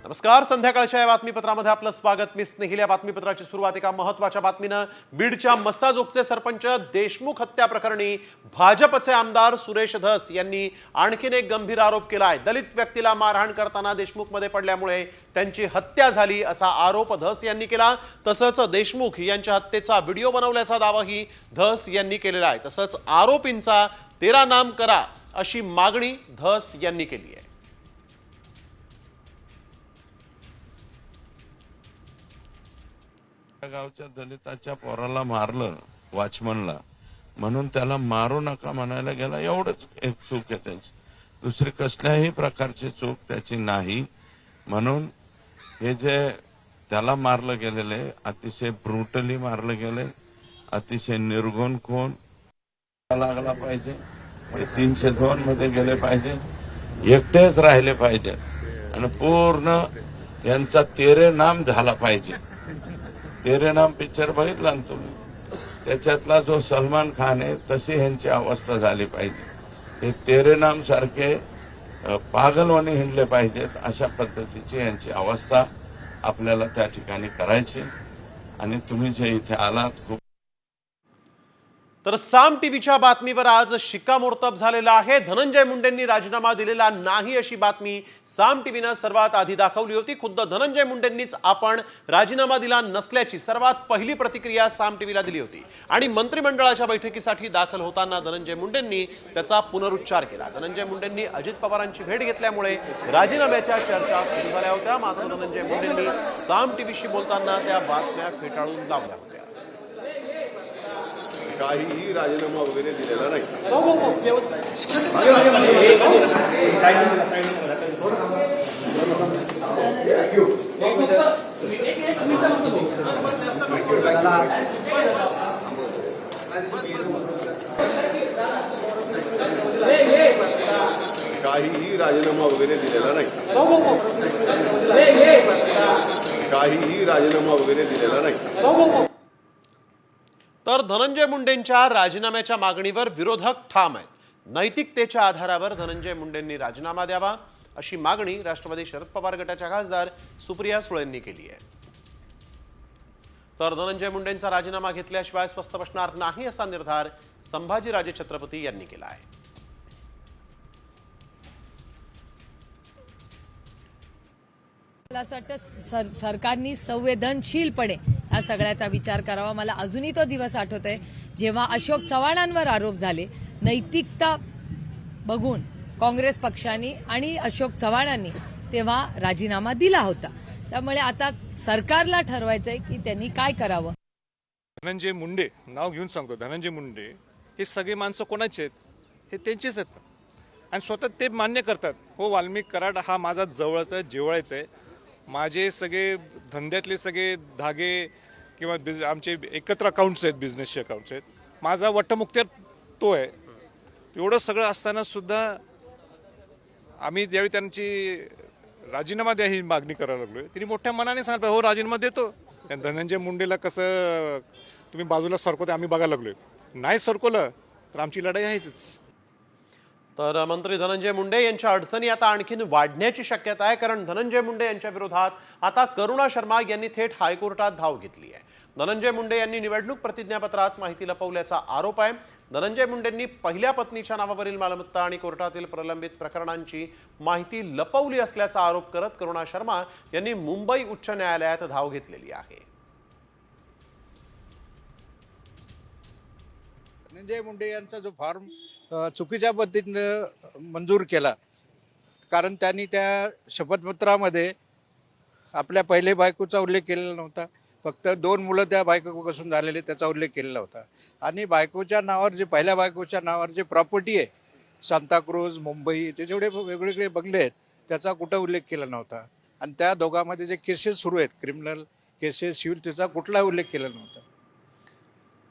नमस्कार. संध्याकाळच्या या बातमीपत्रामध्ये आपलं स्वागत. मी स्नेहिल. या बातमीपत्राची सुरुवात एका महत्त्वाच्या बातमीनं. बीडच्या मस्साजोगचे सरपंच देशमुख हत्या प्रकरणी भाजपचे आमदार सुरेश धस यांनी आणखीन एक गंभीर आरोप केलाय. दलित व्यक्तीला मारहाण करताना देशमुखमध्ये पडल्यामुळे त्यांची हत्या झाली असा आरोप धस यांनी केला. तसंच देशमुख यांच्या हत्येचा व्हिडिओ बनवल्याचा दावाही धस यांनी केलेला आहे. तसंच आरोपींचा 13 नाम करा अशी मागणी धस यांनी केली आहे. गावच्या दलिताच्या पोराला मारलं, वॉचमनला, म्हणून त्याला मारू नका म्हणायला गेला. एवढंच एक चूक आहे त्याची. दुसरी कसल्याही प्रकारची चूक त्याची नाही. म्हणून हे जे त्याला मारलं गेलेले, अतिशय ब्रुटली मारलं गेले, अतिशय निर्गुण खून लागला पाहिजे. 302 मध्ये गेले पाहिजे, एकटेच राहिले पाहिजे आणि पूर्ण यांचा 13 नाम झाला पाहिजे. 13 नाम पिक्चर बघितला ना तुम्ही, त्याच्यातला जो सलमान खान आहे तशी ह्यांची अवस्था झाली पाहिजे. हे 13 नाम सारखे पागलवाणी हिंडले पाहिजेत. अशा पद्धतीची यांची अवस्था आपल्याला त्या ठिकाणी करायची. आणि तुम्ही जे इथे आलात खूप. तर साम टीव्हीच्या बातमीवर आज शिक्कामोर्तब झालेला आहे. धनंजय मुंडेंनी राजीनामा दिलेला नाही अशी बातमी साम टीव्हीनं सर्वात आधी दाखवली होती. खुद्द धनंजय मुंडेंनीच आपण राजीनामा दिला नसल्याची सर्वात पहिली प्रतिक्रिया साम टीव्हीला दिली होती. आणि मंत्रिमंडळाच्या बैठकीसाठी दाखल होताना धनंजय मुंडेंनी त्याचा पुनरुच्चार केला. धनंजय मुंडेंनी अजित पवारांची भेट घेतल्यामुळे राजीनाम्याच्या चर्चा सुरू झाल्या होत्या. मात्र धनंजय मुंडेंनी साम टीव्हीशी बोलताना त्या बातम्या फेटाळून लावल्या होत्या. काहीही राजीनामा वगैरे दिलेला नाही. काहीही राजीनामा वगैरे दिलेला नाही. काहीही राजीनामा वगैरे दिलेला नाही. तर धनंजय मुंडेंच्या राजीनाम्याच्या मागणीवर विरोधक ठाम आहेत. नैतिकतेच्या आधारावर धनंजय मुंडेंनी राजीनामा द्यावा अशी मागणी राष्ट्रवादी शरद पवार गटाच्या खासदार सुप्रिया सुळेंनी केली आहे. तर धनंजय मुंडेंचा राजीनामा घेतल्याशिवाय स्वस्थ बसणार नाही असा निर्धार संभाजीराजे छत्रपती यांनी केला आहे. मला असं वाटतं सरकारने संवेदनशीलपणे या सगळ्याचा विचार करावा. मला अजूनही तो दिवस आठवतोय जेव्हा अशोक चव्हाणांवर आरोप झाले. नैतिकता बघून काँग्रेस पक्षाने आणि अशोक चव्हाणांनी तेव्हा राजीनामा दिला होता. त्यामुळे आता सरकारला ठरवायचंय की त्यांनी काय करावं. धनंजय मुंडे नाव घेऊन सांगतो. धनंजय मुंडे हे सगळे माणसं कोणाचे आहेत? हे त्यांचेच आहेत आणि स्वतः ते मान्य करतात. हो, वाल्मिक कराड हा माझा जवळचा जिव्हाळ्याचा आहे. माझे सगळे धंद्यातले सगळे धागे किंवा आमचे एकत्र अकाउंट्स आहेत, बिझनेसचे अकाउंट्स आहेत. माझा वट्टमुक्त्यार तो आहे. एवढं सगळं असताना सुद्धा आम्ही ज्यावेळी त्यांची राजीनामा द्या ही मागणी करायला लागलोय, त्यांनी मोठ्या मनाने सांगितलं हो राजीनामा देतो. धनंजय मुंडेला कसं तुम्ही बाजूला सरकवते आम्ही बघायला लागलोय. नाही सरकवलं तर आमची लढाई आहेच. तर मंत्री धनंजय मुंडे यांच्या अडचणी आता आणखीन वाढण्याची शक्यता आहे. कारण धनंजय मुंडे यांच्या विरोधात आता करुणा शर्मा यांनी थेट हायकोर्टात धाव घेतली आहे. धनंजय मुंडे यांनी निवडणूक प्रतिज्ञापत्रात माहिती लपवल्याचा आरोप आहे. धनंजय मुंडेंनी पहिल्या पत्नीच्या नावावरील मालमत्ता आणि कोर्टातील प्रलंबित प्रकरणांची माहिती लपवली असल्याचा आरोप करत करुणा शर्मा यांनी मुंबई उच्च न्यायालयात धाव घेतलेली आहे. धनंजय मुंडे यांचा जो फॉर्म चुकीच्या पद्धतीनं मंजूर केला. कारण त्यांनी त्या शपथपत्रामध्ये आपल्या पहिल्या बायकोचा उल्लेख केलेला नव्हता. फक्त 2 मुलं त्या बायकोपासून झालेले त्याचा उल्लेख केलेला होता. आणि बायकोच्या नावावर जे पहिल्या बायकोच्या नावावर जे प्रॉपर्टी आहे सांताक्रूज मुंबई ते जेवढे वेगवेगळे बंगले आहेत त्याचा कुठं उल्लेख केला नव्हता. आणि त्या दोघांमध्ये जे केसेस सुरू आहेत क्रिमिनल केसेस सिव्हिल त्याचा कुठला उल्लेख केला नव्हता.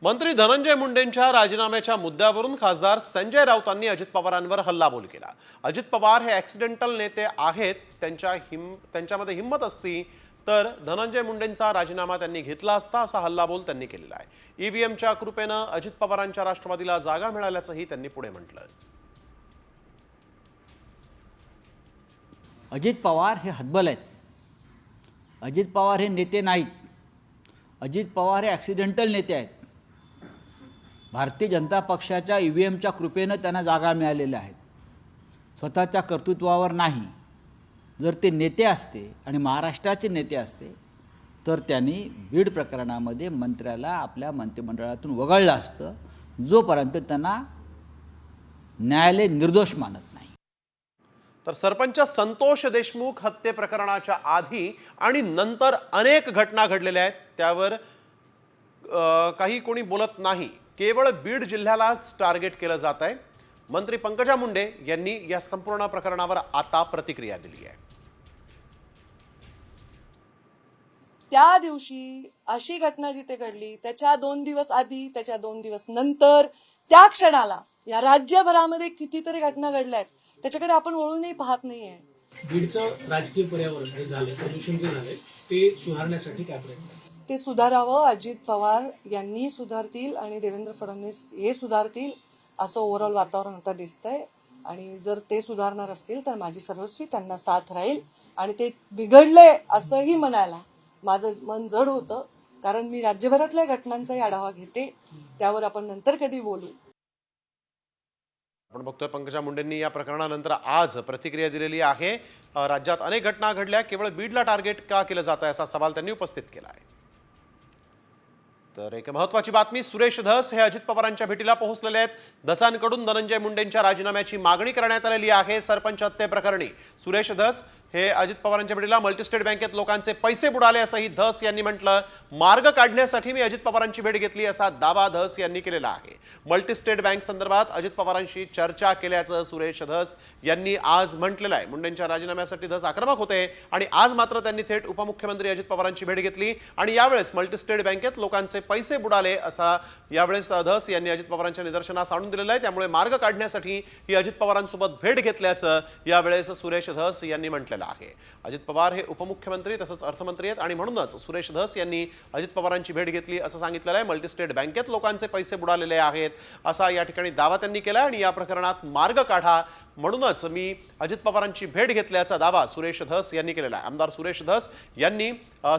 मंत्री धनंजय मुंडेंच्या राजीनाम्याच्या मुद्द्यावरून खासदार संजय राऊतांनी अजित पवारांवर हल्लाबोल केला. अजित पवार हे ॲक्सिडेंटल नेते आहेत. त्यांच्यामध्ये हिंमत असती तर धनंजय मुंडेंचा राजीनामा त्यांनी घेतला असता असा हल्लाबोल त्यांनी केलेला आहे. ईव्हीएमच्या कृपेनं अजित पवारांच्या राष्ट्रवादीला जागा मिळाल्याचंही त्यांनी पुढे म्हटलं. अजित पवार हे हतबल आहेत. अजित पवार हे नेते नाहीत. अजित पवार हे ॲक्सिडेंटल नेते आहेत. भारतीय जनता पक्षाच्या EVMच्या कृपेनं त्यांना जागा मिळालेल्या आहेत, स्वतःच्या कर्तृत्वावर नाही. जर ते नेते असते आणि महाराष्ट्राचे नेते असते तर त्यांनी बीड प्रकरणामध्ये मंत्र्याला आपल्या मंत्रिमंडळातून वगळलं असतं, जोपर्यंत त्यांना न्यायालय निर्दोष मानत नाही. तर सरपंच संतोष देशमुख हत्ये प्रकरणाच्या आधी आणि नंतर अनेक घटना घडलेल्या आहेत, त्यावर काही कोणी बोलत नाही. केवळ बीड जिल्ह्यालाच टार्गेट केलं जात आहे. मंत्री पंकजा मुंडे यांनी या संपूर्ण प्रकरणावर आता प्रतिक्रिया दिली आहे. त्या दिवशी अशी घटना जिथे घडली त्याच्या 2 दिवस आधी, त्याच्या 2 दिवस नंतर, त्या क्षणाला या राज्यभरामध्ये कितीतरी घटना घडल्या आहेत, त्याच्याकडे आपण वळूनही पाहत नाहीये. बीडचं राजकीय पर्यावरण जे झाले, प्रदूषण जे झाले, ते सुधारण्यासाठी काय प्रयत्न? ते सुधारावं, अजित पवार यांनी सुधारतील आणि देवेंद्र फडणवीस हे सुधारतील असं ओव्हरऑल वातावरण आता दिसतंय. आणि जर ते सुधारणार असतील तर माझी सर्वस्वी त्यांना साथ राहील. आणि ते बिघडले असंही म्हणायला माझं मन जड होतं, कारण मी राज्यभरातल्या घटनांचाही आढावा घेते. त्यावर आपण नंतर कधी बोलू. आपण बघतोय पंकजा मुंडेंनी या प्रकरणानंतर आज प्रतिक्रिया दिलेली आहे. राज्यात अनेक घटना घडल्या, केवळ बीडला टार्गेट का केलं जात आहे असा सवाल त्यांनी उपस्थित केला आहे. तर एक महत्त्वाची बातमी, सुरेश धस हे अजित पवारांच्या भेटीला पोहोचलेले आहेत. धसांकडून धनंजय मुंडेंच्या राजीनाम्याची मागणी करण्यात आलेली आहे. सरपंच हत्ये प्रकरणी सुरेश धस हे अजित पवारांच्या भेटीला मल्टीस्टेट बँकेत लोकांचे पैसे बुडाले असंही धस यांनी म्हटलं. मार्ग काढण्यासाठी मी अजित पवारांची भेट घेतली असा दावा धस यांनी केलेला आहे. मल्टीस्टेट बँक संदर्भात अजित पवारांशी चर्चा केल्याचं सुरेश धस यांनी आज म्हटलेलं आहे. मुंडेंच्या राजीनाम्यासाठी धस आक्रमक होते आणि आज मात्र त्यांनी थेट उपमुख्यमंत्री अजित पवारांची भेट घेतली आणि यावेळेस मल्टीस्टेट बँकेत लोकांचे पैसे बुडाले असा यावेळेस धस यांनी अजित पवारांच्या निदर्शनास आणून दिलेलं आहे. त्यामुळे मार्ग काढण्यासाठी ही अजित पवारांसोबत भेट घेतल्याचं यावेळेस सुरेश धस यांनी म्हटलेलं आहे. अजित पवार हे उपमुख्यमंत्री तसंच अर्थमंत्री आहेत आणि म्हणूनच सुरेश धस यांनी अजित पवारांची भेट घेतली असं सांगितलेलं आहे. मल्टीस्टेट बँकेत लोकांचे पैसे बुडालेले आहेत असा या ठिकाणी दावा त्यांनी केला आणि या प्रकरणात मार्ग काढा म्हणूनच मी अजित पवारांची भेट घेतल्याचा दावा सुरेश धस यांनी केलेला आहे. आमदार सुरेश धस यांनी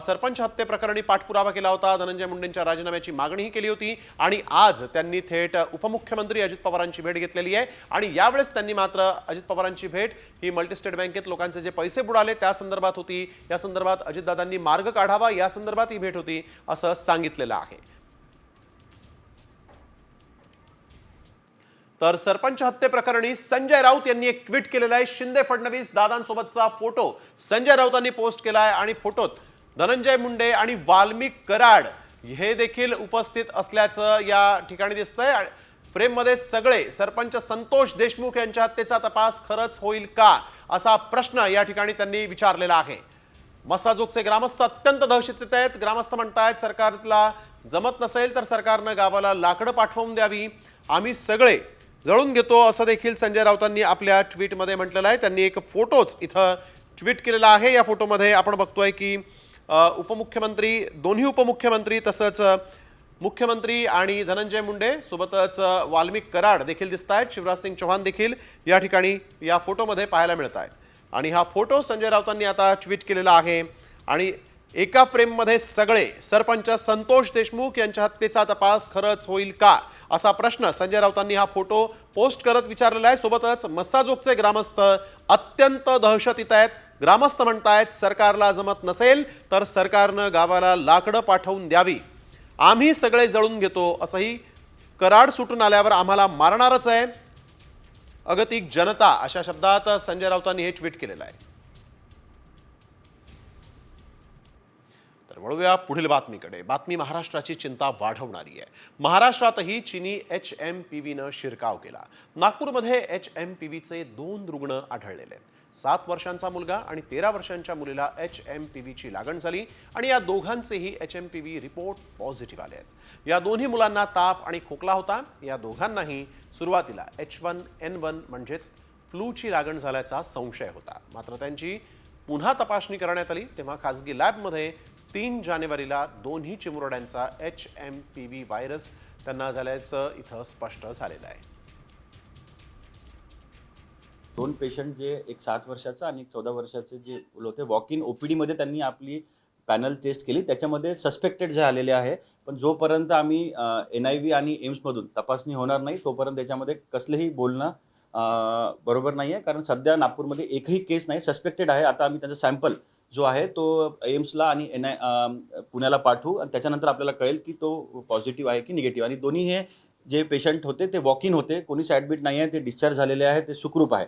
सरपंच हत्ये प्रकरणी पाठपुरावा केला होता, धनंजय मुंडेंच्या राजीनाम्याची मागणीही केली होती आणि आज त्यांनी थेट उपमुख्यमंत्री अजित पवारांची भेट घेतलेली आहे आणि यावेळेस त्यांनी मात्र अजित पवारांची भेट ही मल्टीस्टेट बँकेत लोकांचे जे पैसे बुडाले त्या संदर्भात होती. या संदर्भात अजितदादांनी मार्ग काढावा या संदर्भात ही भेट होती असं सांगितलेलं आहे. तर सरपंच हत्ये प्रकरणी संजय राऊत यांनी एक ट्विट केलेलं आहे. शिंदे फडणवीस दादांसोबतचा फोटो संजय राऊतांनी पोस्ट केला आहे आणि फोटोत धनंजय मुंडे आणि वाल्मिक कराड हे देखील उपस्थित असल्याचं या ठिकाणी दिसतंय. फ्रेममध्ये सगळे सरपंच संतोष देशमुख यांच्या हत्येचा तपास खरंच होईल का असा प्रश्न या ठिकाणी त्यांनी विचारलेला आहे. मसाजोगचे ग्रामस्थ अत्यंत दहशतीत आहेत. ग्रामस्थ म्हणतायत सरकारला जमत नसेल तर सरकारनं गावाला लाकडं पाठवून द्यावी, आम्ही सगळे जळून घेतो असं देखील संजय राऊतांनी आपल्या ट्विटमध्ये म्हटलेलं आहे. त्यांनी एक फोटोच इथं ट्विट केलेला आहे. या फोटोमध्ये आपण बघतोय की उपमुख्यमंत्री, दोन्ही उपमुख्यमंत्री तसंच मुख्यमंत्री आणि धनंजय मुंडे सोबतच वाल्मिक कराड देखील दिसत आहेत. शिवराज सिंग चौहान देखील या ठिकाणी या फोटोमध्ये पाहायला मिळत आहेत आणि हा फोटो संजय राऊतांनी आता ट्विट केलेला आहे. आणि एका फ्रेममध्ये सगळे सरपंच संतोष देशमुख यांच्या हत्येचा तपास खरंच होईल का असा प्रश्न संजय राऊतांनी हा फोटो पोस्ट करत विचारलेला आहे. सोबतच मस्साजोगचे ग्रामस्थ अत्यंत दहशतीत आहेत. ग्रामस्थ म्हणतायत सरकारला जमत नसेल तर सरकारनं गावाला लाकडं पाठवून द्यावी, आम्ही सगळे जळून घेतो असंही, कराड सुटून आल्यावर आम्हाला मारणारच आहे, अगतिक जनता अशा शब्दात संजय राऊतांनी हे ट्विट केलेलं आहे. तर वळूया पुढील बातमीकडे. बातमी महाराष्ट्राची चिंता वाढवणारी आहे. महाराष्ट्रातही चीनी HMPVनं शिरकाव केला. नागपूरमध्ये HMPVचे 2 रुग्ण आढळलेले आहेत. 7 वर्षांचा मुलगा आणि 13 वर्षांच्या मुलीला HMPVची लागण झाली आणि या दोघांचेही HMPV रिपोर्ट पॉझिटिव्ह आले आहेत. या दोन्ही मुलांना ताप आणि खोकला होता. या दोघांनाही सुरुवातीला H1N1 म्हणजेच फ्लूची लागण झाल्याचा संशय होता. मात्र त्यांची पुन्हा तपासणी करण्यात आली तेव्हा खासगी लॅबमध्ये 3 जानेवारीला दोन्ही चिमुरड्यांचा HMPV व्हायरस त्यांना झाल्याचं इथं स्पष्ट झालेलं आहे. 2 पेशंट जे एक 7 वर्षाचा आणि 14 वर्षाचे जे होते वॉक इन OPD मध्ये त्यांनी आपली पॅनल टेस्ट केली, त्याच्यामध्ये सस्पेक्टेड झालेले आहे. पण जोपर्यंत आम्ही NIV आणि एम्समधून तपासणी होणार नाही तोपर्यंत त्याच्यामध्ये कसलेही बोलणं बरोबर नाही आहे. कारण सध्या नागपूरमध्ये एकही केस नाही, सस्पेक्टेड आहे. आता आम्ही त्याचा सॅम्पल जो आहे तो एम्सला आणि पुण्याला पाठवू आणि त्याच्यानंतर आपल्याला कळेल की तो पॉझिटिव्ह आहे की निगेटिव्ह. आणि दोन्ही हे जे पेशंट होते ते वॉक इन होते, कोणीच ॲडमिट नाही आहे, ते डिस्चार्ज झालेले आहे, ते सुखरूप आहे.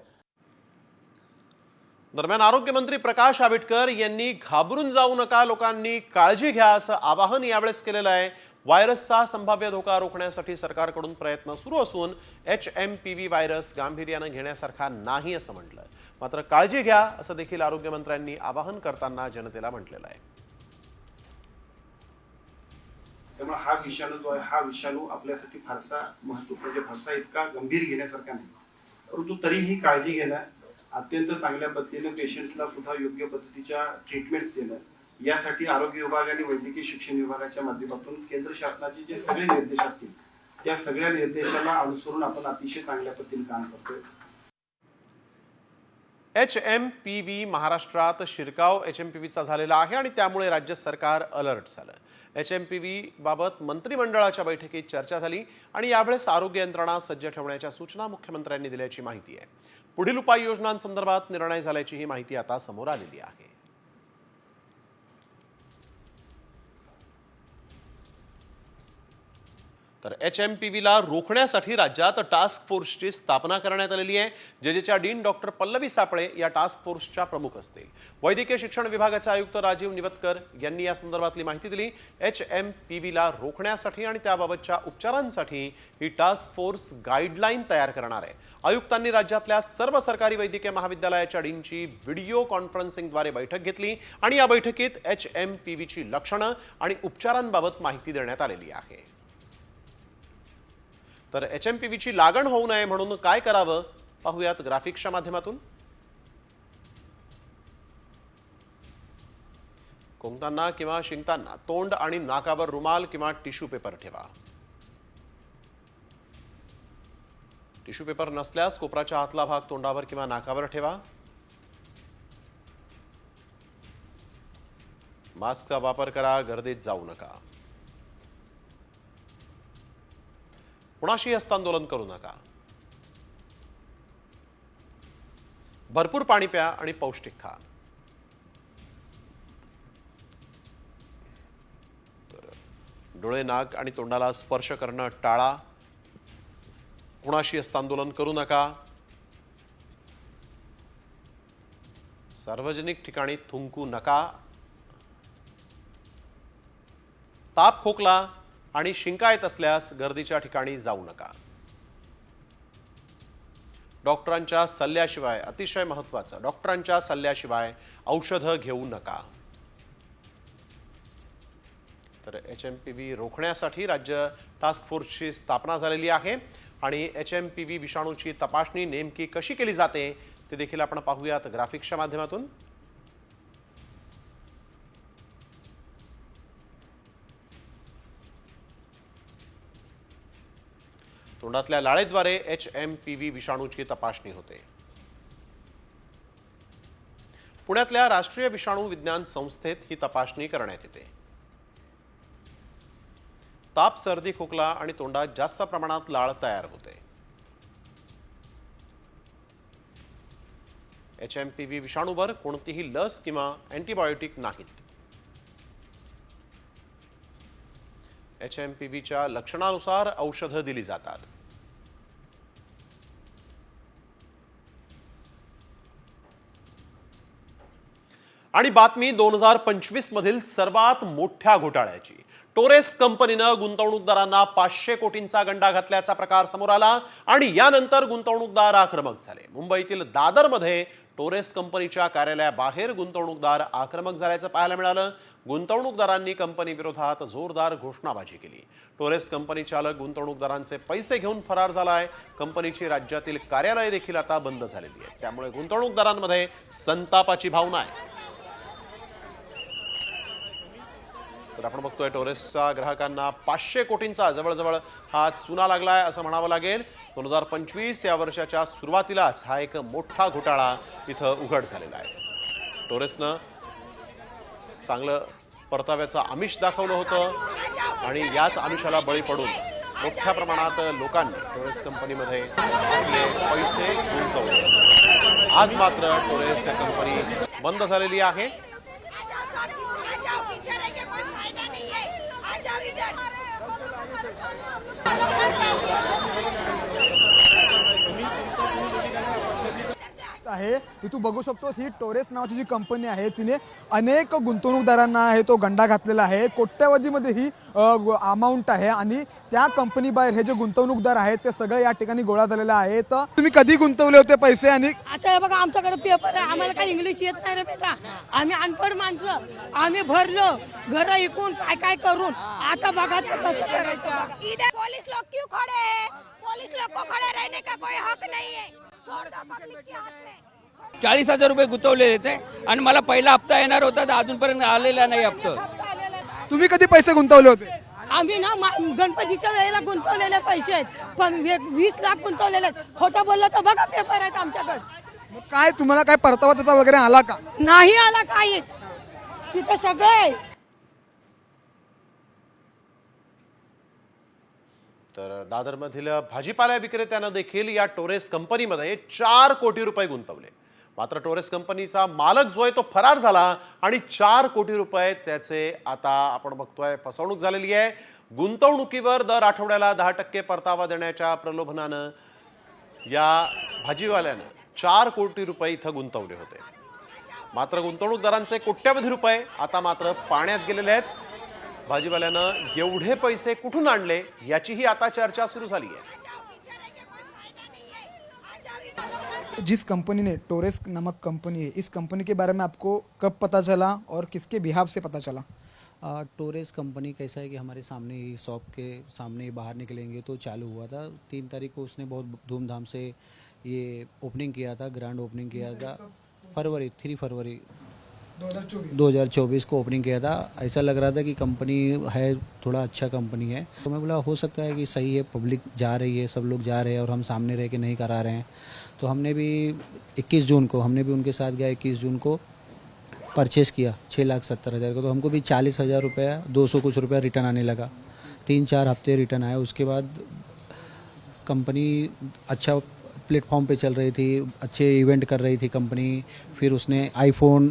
दरम्यान आरोग्यमंत्री प्रकाश आंबेडकर यांनी घाबरून जाऊ नका, लोकांनी काळजी घ्या असं आवाहन यावेळेस केलेलं आहे. व्हायरसचा संभाव्य धोका रोखण्यासाठी सरकारकडून प्रयत्न सुरू असून HMPV व्हायरस गांभीर्यानं घेण्यासारखा नाही असं म्हटलं. मात्र काळजी घ्या असं देखील आरोग्यमंत्र्यांनी आवाहन करताना जनतेला म्हटलेलं आहे. त्यामुळे हा विषाणू जो आहे हा विषाणू आपल्यासाठी फारसा म्हणजे फारसा इतका गंभीर घेण्यासारखा नाही, परंतु तरीही काळजी घेणं, अत्यंत चांगल्या पद्धतीने पेशंट्सला सुद्धा योग्य पद्धतीच्या ट्रीटमेंट्स देणं, यासाठी आरोग्य विभाग आणि वैद्यकीय शिक्षण विभागाच्या माध्यमातून केंद्र शासनाचे जे सगळे निर्देश असतील त्या सगळ्या निर्देशांना अनुसरून आपण अतिशय चांगल्या पद्धतीने काम करतोय. HMPV महाराष्ट्रात शिरकाव HMPVचा झालेला आहे आणि त्यामुळे राज्य सरकार अलर्ट झालं. HMPV बाबत मंत्रिमंडळाच्या बैठकीत चर्चा झाली आणि यावेळेस आरोग्य यंत्रणा सज्ज ठेवण्याच्या सूचना मुख्यमंत्र्यांनी दिल्याची माहिती आहे. पुढील उपाययोजनांसंदर्भात निर्णय झाल्याची ही माहिती आता समोर आलेली आहे. तर HMPVला रोखण्यासाठी राज्यात टास्क फोर्सची स्थापना करण्यात आलेली आहे. जेजेच्या डीन डॉक्टर पल्लवी सापळे या टास्क फोर्सच्या प्रमुख असतील. वैद्यकीय शिक्षण विभागाचे आयुक्त राजीव निवतकर यांनी या संदर्भातली माहिती दिली. HMPVला रोखण्यासाठी आणि त्याबाबतच्या उपचारांसाठी ही टास्क फोर्स गाईडलाईन तयार करणार आहे. आयुक्तांनी राज्यातल्या सर्व सरकारी वैद्यकीय महाविद्यालयाच्या डीनची व्हिडिओ कॉन्फरन्सिंगद्वारे बैठक घेतली आणि या बैठकीत HMPVची लक्षणं आणि उपचारांबाबत माहिती देण्यात आलेली आहे. तर HMPVची लागण होऊ नये म्हणून काय करावं पाहूयात ग्राफिक्सच्या माध्यमातून. खोकताना किंवा शिंकताना तोंड आणि नाकावर रुमाल किंवा टिश्यू पेपर ठेवा. टिश्यू पेपर नसल्यास कोपराच्या आतला भाग तोंडावर किंवा नाकावर ठेवा. मास्कचा वापर करा, गर्दीत जाऊ नका. कुणाशी हस्तांदोलन करू नका. भरपूर पाणी प्या आणि पौष्टिक खा. डोळे, नाक आणि तोंडाला स्पर्श करणं टाळा. कुणाशी हस्तांदोलन करू नका. सार्वजनिक ठिकाणी थुंकू नका. ताप, खोकला आणि शिंका येत असल्यास गर्दीच्या ठिकाणी जाऊ नका. डॉक्टरांच्या सल्ल्याशिवाय, अतिशय महत्त्वाचं, डॉक्टरांच्या सल्ल्याशिवाय औषधं घेऊ नका. तर HMPV रोखण्यासाठी राज्य टास्क फोर्सची स्थापना झालेली आहे आणि HMPV विषाणूची तपासणी नेमकी कशी केली जाते ते देखील आपण पाहूयात ग्राफिक्सच्या माध्यमातून. तोंडातल्या लाळेद्वारे HMPV विषाणूची तपासणी होते. पुण्यातल्या राष्ट्रीय विषाणू विज्ञान संस्थेत ही तपासणी करण्यात येते. ताप, सर्दी, खोकला आणि तोंडात जास्त प्रमाणात लाळ तयार होते. HMPV विषाणूवर कोणतीही लस किंवा अँटीबायोटिक नाहीत. HMPVच्या लक्षणानुसार औषधं दिली जातात. आणि बातमी 2025 मधील सर्वात मोठ्या घोटाळ्याची. टोरेस कंपनीनं गुंतवणूकदारांना 500 कोटींचा गंडा घातल्याचा प्रकार समोर आला आणि यानंतर गुंतवणूकदार आक्रमक झाले. मुंबईतील दादरमध्ये टोरेस कंपनीच्या कार्यालयाबाहेर गुंतवणूकदार आक्रमक झाल्याचं पाहायला मिळालं. गुंतवणूकदारांनी कंपनी विरोधात जोरदार घोषणाबाजी केली. टोरेस कंपनी चालक गुंतवणूकदारांचे पैसे घेऊन फरार झालाय. कंपनीची राज्यातील कार्यालय देखील आता बंद झालेली आहेत. त्यामुळे गुंतवणूकदारांमध्ये संतापाची भावना आहे. तर आपण बघतोय टोरेसच्या ग्राहकांना 500 कोटींचा जवळजवळ हा चुना लागलाय असं म्हणावं लागेल. 2025 या वर्षाच्या सुरुवातीलाच हा एक मोठा घोटाळा इथं उघड झालेला आहे. टोरेसनं चांगलं परताव्याचं आमिष दाखवलं होतं आणि याच आमिषाला बळी पडून मोठ्या प्रमाणात लोकांनी टोरेस कंपनीमध्ये आपले पैसे गुंतवले। आज मात्र टोरेस कंपनी बंद झालेली आहे। आहे तू बघू शकतो ही टोरेस नावाची जी कंपनी आहे तिने अनेक गुंतवणूकदारांना आहे तो गंडा घातलेला आहे। कोट्यवधीमध्ये ही अमाऊंट आहे आणि त्या कंपनी बाहेर हे जे गुंतवणूकदार आहेत ते सगळे या ठिकाणी गोळा झालेले आहेत। तुम्ही कधी गुंतवले होते पैसे? आणि आता हे बघा आमच्याकडे पेपर आहे, आम्हाला काही इंग्लिश येत नाही रे बेटा, आम्ही अनपढ माणसं, आम्ही भरलो घर ऐकून काय काय करून, आता बघा कसं करायचं। इधर पुलिस लोग क्यों खड़े हैं? पुलिस लोग को खड़े रहने का कोई हक नहीं है, छोड़ दो पब्लिक के हाथ में। 40,000 रुपये गुंतवलेले ते आणि मला पहिला हप्ता येणार होता तर अजूनपर्यंत आलेला नाही हप्ता। तुम्ही कधी पैसे गुंतवले होते? आम्ही ना गणपतीच्या वेळेला गुंतवलेले पैसे आहेत, पण 20 लाख गुंतवलेले आहेत। खोटं बोललं तर बघा पेपर आहेत आमच्याकडे। मग काय तुम्हाला काय परतावा त्याचा वगैरे आला का? नाही आला काहीच, तिथं सगळं आहे। तर दादरमधील भाजीपाला विक्रेत्यानं देखील या टोरेस कंपनीमध्ये 4 कोटी रुपये गुंतवले। मात्र टोरेस कंपनीचा मालक जो आहे तो फरार झाला आणि 4 कोटी रुपये त्याचे आता आपण बघतोय फसवणूक झालेली आहे। गुंतवणुकीवर दर आठवड्याला 10% परतावा देण्याच्या प्रलोभनानं या भाजीवाल्यानं 4 कोटी रुपये इथं गुंतवले होते। मात्र गुंतवणूकदारांचे कोट्यवधी रुपये आता मात्र पाण्यात गेलेले आहेत। भाजीवाल्यानं एवढे पैसे कुठून आणले याचीही आता चर्चा सुरू झाली आहे। जिस कंपनी ने टोरेस नामक कंपनी है, इस कंपनी के बारे में आपको कब पता चला और किसके बिहाफ से पता चला? टोरेस कंपनी कैसा है कि हमारे सामने ही शॉप के सामने ही बाहर निकलेंगे तो चालू हुआ था। 3 तारीख को उसने बहुत धूमधाम से ये ओपनिंग किया था, ग्रैंड ओपनिंग किया था। 3 फरवरी 2024 को ओपनिंग किया था। ऐसा लग रहा था कि कंपनी है, थोड़ा अच्छा कंपनी है। तो मैं बोला हो सकता है कि सही है, पब्लिक जा रही है, सब लोग जा रहे हैं और हम सामने रह के नहीं करा रहे हैं। तो हमने भी 21 जून को हमने भी उनके साथ गया, 21 जून को परचेस किया 6,70,000 का। तो हमको भी 40,000 रुपया 200 कुछ रुपया रिटर्न आने लगा। 3-4 हफ्ते रिटर्न आया। उसके बाद कंपनी अच्छा प्लेटफॉर्म पे चल रही थी, अच्छे इवेंट कर रही थी कंपनी। फिर उसने आईफोन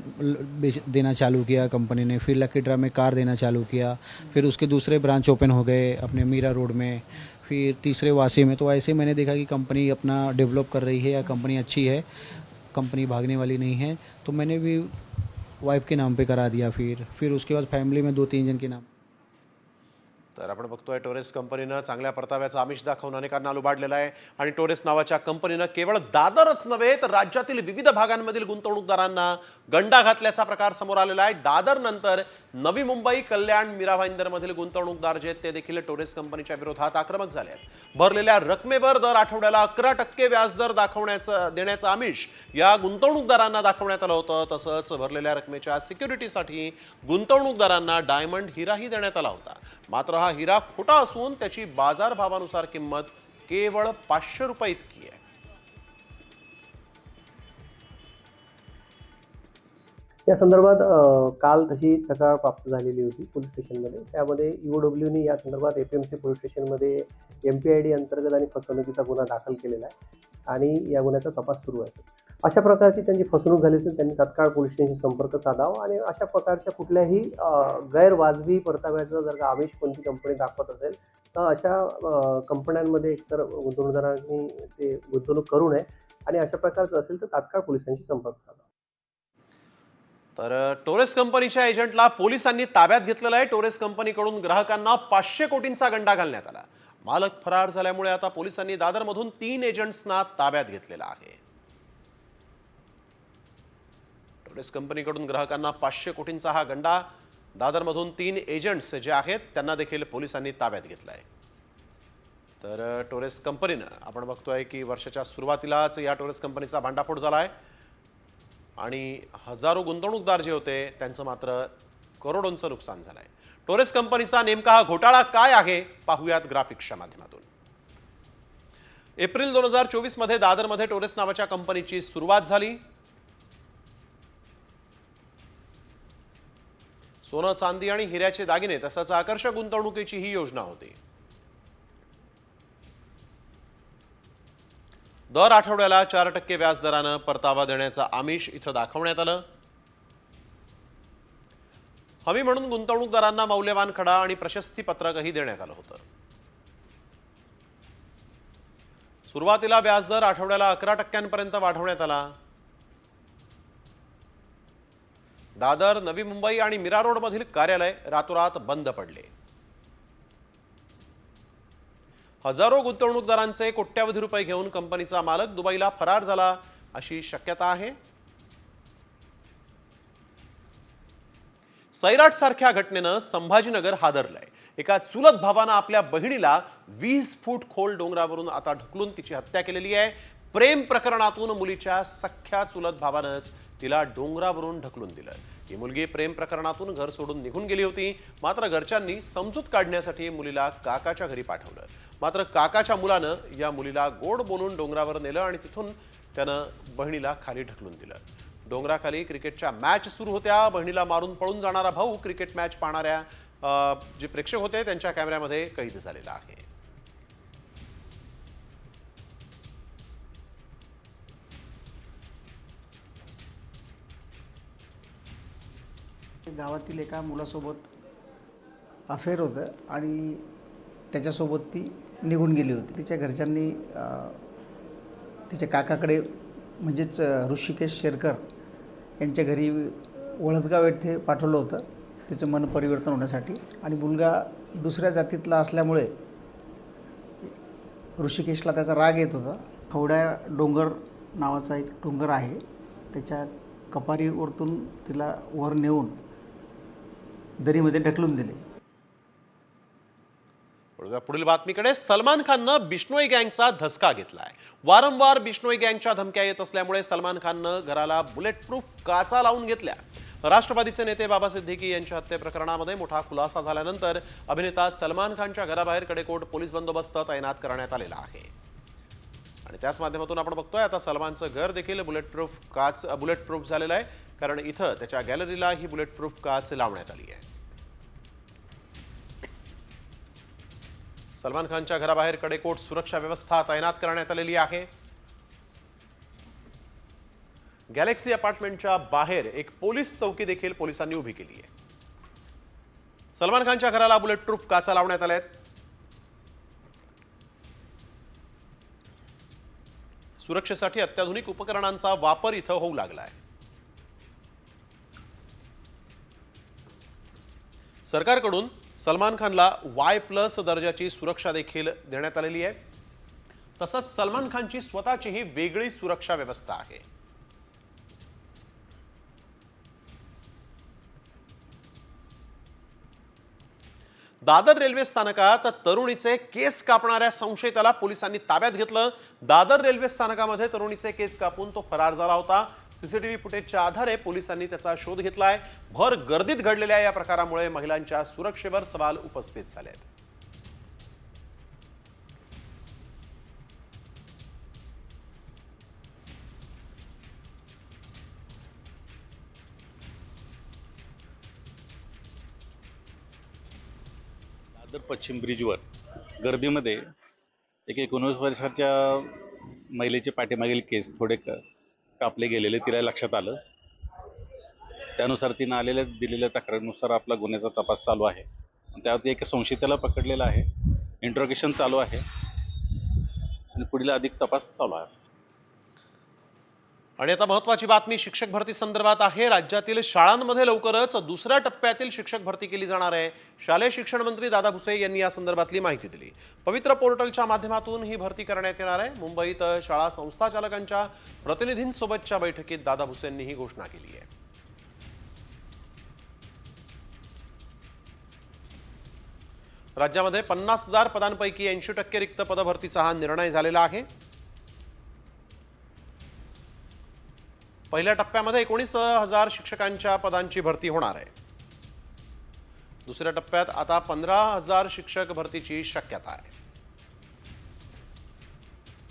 देना चालू किया कंपनी ने, फिर लकी ड्रा में कार देना चालू किया। फिर उसके दूसरे ब्रांच ओपन हो गए अपने मीरा रोड में, फिर तीसरे वासी में। तो ऐसे मैंने देखा कि कंपनी अपना डेवलप कर रही है या कंपनी अच्छी है, कंपनी भागने वाली नहीं है। तो मैंने भी वाइफ के नाम पे करा दिया। फिर उसके बाद फैमिली में 2-3 जन के नाम। तर आपण बघतोय टोरेस कंपनीनं चांगल्या परताव्याचा आमिष दाखवून अनेकांना लुबाडलेला आहे आणि टोरेस नावाच्या कंपनीनं केवळ दादरच नव्हे तर राज्यातील विविध भागांमधील गुंतवणूकदारांना गंडा घातल्याचा प्रकार समोर आलेला आहे। दादर नंतर नवी मुंबई, कल्याण, मीरा भाईंदरमधील गुंतवणूकदार जे ते देखील टोरेस कंपनीच्या विरोधात आक्रमक झाले आहेत। भरलेल्या रकमेवर दर आठवड्याला 11% व्याजदर देण्याचं आमिष या गुंतवणूकदारांना दाखवण्यात आलं होतं। तसंच भरलेल्या रकमेच्या सिक्युरिटीसाठी गुंतवणूकदारांना डायमंड हिराही देण्यात आला होता। मात्र हा हिरा खोटा असून त्याची बाजारभावानुसार किंमत केवळ 500 रुपये इतकी आहे। या संदर्भात काल तशी तक्रार प्राप्त झालेली होती पोलीस स्टेशनमध्ये। त्यामध्ये ईओडब्ल्यूने या संदर्भात एपीएमसी पोलीस स्टेशनमध्ये MPID अंतर्गत आणि फसवणुकीचा गुन्हा दाखल केलेला आहे आणि या गुन्ह्याचा तपास सुरू आहे। अशा प्रकारची त्यांची फसवणूक झाली असेल त्यांनी तात्काळ पोलीस स्टेशनशी संपर्क साधावा आणि अशा प्रकारच्या कुठल्याही गैरवाजवी परताव्याचं जर का आमिष कोणती कंपनी दाखवत असेल तर अशा कंपन्यांमध्ये एकतर गुंतवणूकदारांनी ते गुंतवणूक करू नये आणि अशा प्रकारचं असेल तर तात्काळ पोलिसांशी संपर्क साधावा। तर टोरेस कंपनीच्या एजंटला पोलिसांनी ताब्यात घेतलेलं आहे। टोरेस कंपनीकडून ग्राहकांना 500 कोटींचा गंडा घालण्यात आला। मालक फरार झाल्यामुळे आता पोलिसांनी दादरमधून 3 एजंट्सना ताब्यात घेतलेला आहे। टोरेस कंपनीकडून ग्राहकांना 500 कोटींचा हा गंडा, दादरमधून 3 एजंट्स जे आहेत त्यांना देखील पोलिसांनी ताब्यात घेतलाय। तर टोरेस कंपनीनं आपण बघतोय की वर्षाच्या सुरुवातीलाच या टोरेस कंपनीचा भांडाफोड झालाय आणि हजारो गुंतवणूकदार जे होते त्यांचं मात्र करोडोंचं नुकसान झालंय। टोरेस कंपनीचा नेमका हा घोटाळा काय आहे पाहूयात ग्राफिक्सच्या माध्यमातून। एप्रिल 2024 मध्ये दादरमध्ये टोरेस नावाच्या कंपनीची सुरुवात झाली। सोनं, चांदी आणि हिऱ्याचे दागिने तसंच आकर्षक गुंतवणुकीची ही योजना होती. दर आठवड्याला 4% व्याजदरानं परतावा देण्याचं आमिष इथं दाखवण्यात आलं. हमी म्हणून गुंतवणूकदारांना मौल्यवान खडा आणि प्रशस्ती पत्रकही देण्यात आलं होतं. सुरुवातीला व्याजदर आठवड्याला 11% वाढवण्यात आला. दादर, नवी मुंबई आणि मीरा रोड मधील कार्यालय रातोरात बंद पडले. हजारो गुंतवणूकदारांचे कोट्यावधी रुपये घेऊन कंपनीचा मालक दुबईला फरार झाला अशी शक्यता आहे. सैराट सारख्या घटनेनं संभाजीनगर हादरलंय. एका चुलत भावानं आपल्या बहिणीला 20 फूट खोल डोंगरावरून आता ढकलून तिची हत्या केलेली आहे. प्रेम प्रकरणातून मुलीच्या सख्ख्या चुलत भावानंच तिला डोंगरावरून ढकलून दिलं. ही मुलगी प्रेम प्रकरणातून घर सोडून निघून गेली होती. मात्र घरच्यांनी समजूत काढण्यासाठी मुलीला काकाच्या घरी पाठवलं. मात्र काकाच्या मुलानं या मुलीला गोड बोलून डोंगरावर नेलं आणि तिथून त्यानं बहिणीला खाली ढकलून दिलं. डोंगराखाली क्रिकेटच्या मॅच सुरू होत्या. बहिणीला मारून पळून जाणारा भाऊ क्रिकेट मॅच पाहणाऱ्या जे प्रेक्षक होते त्यांच्या कॅमेऱ्यामध्ये कैद झालेला आहे. गावातील एका मुलासोबत अफेअर होतं आणि त्याच्यासोबत ती निघून गेली होती. तिच्या घरच्यांनी तिच्या काकाकडे म्हणजेच ऋषिकेश शेरकर यांच्या घरी वळदगाव येथे पाठवलं होतं तिचं मन परिवर्तन होण्यासाठी. आणि मुलगा दुसऱ्या जातीतला असल्यामुळे ऋषिकेशला त्याचा राग येत होता. खवड्या डोंगर नावाचा एक डोंगर आहे, त्याच्या कपारीवरतून तिला वर नेऊन दरीमध्ये ढकलून दिले. पुढील बातमीकडे. सलमान खाननं बिश्नोई गँगचा धसका घेतलाय. वारंवार बिश्नोई गँगच्या धमक्या येत असल्यामुळे सलमान खाननं घराला बुलेट प्रूफ काचा लावून घेतल्या. राष्ट्रवादीचे नेते बाबा सिद्दीकी यांच्या हत्ये प्रकरणामध्ये मोठा खुलासा झाल्यानंतर अभिनेता सलमान खानच्या घराबाहेर कडेकोट पोलीस बंदोबस्त तैनात करण्यात आलेला आहे. आणि त्याच माध्यमातून आपण बघतोय आता सलमानचं घर देखील बुलेट प्रूफ झालेलं आहे, कारण इथं त्याच्या गॅलरीला ही बुलेट प्रूफ काच लावण्यात आली आहे. सलमान खानच्या घराबाहेर कडेकोट सुरक्षा व्यवस्था तैनात करण्यात आलेली आहे. गॅलेक्सी अपार्टमेंटच्या बाहेर एक पोलीस चौकी देखील पोलिसांनी उभी केली आहे. सलमान खानच्या घराला बुलेट प्रूफ काचा लावण्यात आल्या आहेत. सुरक्षेसाठी अत्याधुनिक उपकरणांचा वापर इथं होऊ लागलाय. सरकारकडून सलमान खानला Y+ दर्जाची सुरक्षा देखील देण्यात आलेली आहे. तसंच सलमान खानची स्वतःची ही वेगळी सुरक्षा व्यवस्था आहे. दादर रेल्वे स्थानकात तरुणीचे केस कापणाऱ्या संशयिताला पोलिसांनी ताब्यात घेतलं. दादर रेल्वे स्थानकामध्ये तरुणीचे केस कापून तो फरार झाला होता. सीसीटीव्ही फुटेजच्या आधारे पोलिसांनी त्याचा शोध घेतलाय. भर गर्दीत घडलेल्या या प्रकारामुळे महिलांच्या सुरक्षेवर सवाल उपस्थित झाले आहेत. दादर पश्चिम ब्रिजवर गर्दीमध्ये एक 19 वर्षाच्या महिलेचे पाठीमागील केस थोडे कापले गेलेले तिला लक्षात आलं. त्यानुसार तिनं दिलेल्या तक्रारीनुसार आपला गुन्ह्याचा तपास चालू आहे. त्यात एक संशयिताला पकडलेला आहे. इंट्रोगेशन चालू आहे आणि पुढील अधिक तपास चालू आहे. आणि आता महत्त्वाची बातमी शिक्षक भरती संदर्भात आहे. राज्यातील शाळांमध्ये लवकरच दुसऱ्या टप्प्यातील शिक्षक भरती केली जाणार आहे. शालेय शिक्षण मंत्री दादा भुसे यांनी या संदर्भातली माहिती दिली. पवित्र पोर्टलच्या माध्यमातून ही भरती करण्यात येणार आहे. मुंबईत शाळा संस्था चालकांच्या प्रतिनिधींसोबतच्या बैठकीत दादा भुसे यांनी ही घोषणा केली आहे. राज्यामध्ये 50,000 पदांपैकी 80% रिक्त पदभरतीचा हा निर्णय झालेला आहे. पहिल्या टप्प्यामध्ये 19,000 शिक्षकांच्या पदांची भरती होणार आहे. दुसऱ्या टप्प्यात आता 15,000 शिक्षक भरतीची शक्यता आहे.